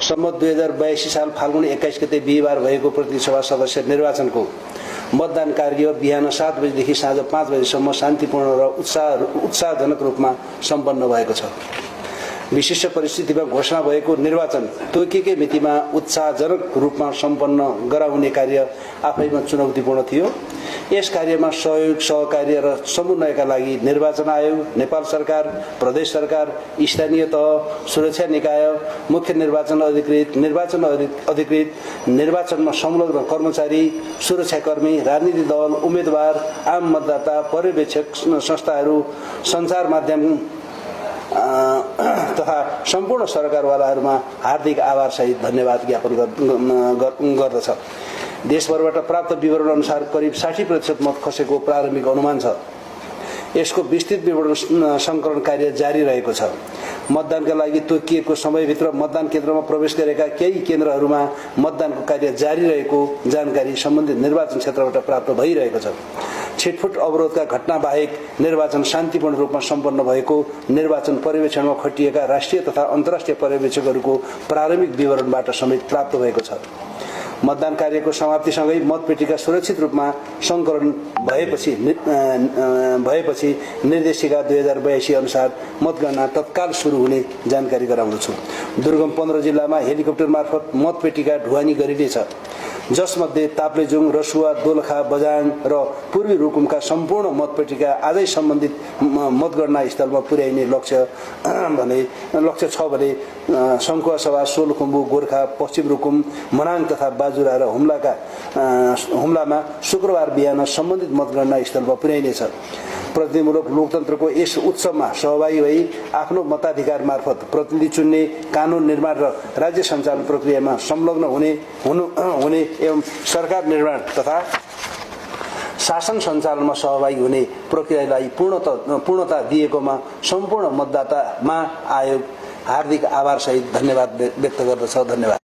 सम्मत 2082 साल फाल्गुन 21 गते बिहीबार भएको प्रतिनिधि सभा सदस्य निर्वाचनको मतदान कार्य बिहान 7 बजेदेखि साँझ 5 बजेसम्म शान्तिपूर्ण र उत्साहजनक रूपमा सम्पन्न भएको छ। विशिष्ट परिस्थितिमा घोषणा भएको निर्वाचन तोकिएकै मितिमा उत्साहजनक रूपमा सम्पन्न गराउने कार्य आफैमा चुनौतीपूर्ण थियो। यस कार्यमा सहयोग सहकार्य र समन्वयका लागि निर्वाचन आयोग, नेपाल सरकार, प्रदेश सरकार, स्थानीय तह, सुरक्षा निकाय, मुख्य निर्वाचन अधिकृत, निर्वाचनमा संलग्न कर्मचारी, सुरक्षाकर्मी, राजनीतिक दल, उम्मेदवार, आम मतदाता, पर्यवेक्षक संस्थाहरू, सञ्चार माध्यम तथा सम्पूर्ण सरकारवालाहरूमा हार्दिक आभार सहित धन्यवाद ज्ञापन गर्दछ। देशभरबाट प्राप्त विवरण अनुसार करिब 60% मत खसेको प्रारम्भिक अनुमान छ। यसको विस्तृत विवरण संकलन कार्य जारी रहेको छ। मतदानका लागि तोकिएको समयभित्र मतदान केन्द्रमा प्रवेश गरेका केही केन्द्रहरूमा मतदानको कार्य जारी रहेको जानकारी सम्बन्धित निर्वाचन क्षेत्रबाट प्राप्त भइरहेको छ। छिटफुट अवरोधका घटना बाहेक निर्वाचन शान्तिपूर्ण रूपमा सम्पन्न भएको निर्वाचन पर्यवेक्षणमा खटिएका राष्ट्रिय तथा अन्तर्राष्ट्रिय पर्यवेक्षकहरूको प्रारम्भिक विवरणबाट समेत प्राप्त भएको छ। मतदान कार्यको समाप्तिसँगै मतपेटिका सुरक्षित रूपमा संकलन भएपछि निर्देशिका 2082 अनुसार मतगणना तत्काल सुरु हुने जानकारी गराउँदछु। दुर्गम 15 जिल्लामा हेलिकप्टर मार्फत मतपेटिका ढुवानी गरिनेछ, जसमध्ये ताप्लेजुङ, रसुवा, दोलखा, बझाङ र पूर्वी रुकुमका सम्पूर्ण मतपेटिका आजै सम्बन्धित मतगणना स्थलमा पुर्याइने लक्ष्य छ भने सङ्खुवासभा, सोलुखुम्बु, गोर्खा, पश्चिम रुकुम, मनाङ तथा बाजुरा र हुम्लामा शुक्रबार बिहान सम्बन्धित मतगणना स्थलमा पुर्याइनेछ। प्रतिनिधिमूलक लोकतन्त्रको यस उत्सवमा सहभागी भई आफ्नो मताधिकार मार्फत प्रतिनिधि चुन्ने, कानून निर्माण र राज्य सञ्चालन प्रक्रियामा संलग्न हुने एवं सरकार निर्माण तथा शासन सञ्चालनमा सहभागी हुने प्रक्रियालाई पूर्णता दिएकोमा सम्पूर्ण मतदातामा आयोग हार्दिक आभार सहित धन्यवाद व्यक्त गर्दछ। धन्यवाद।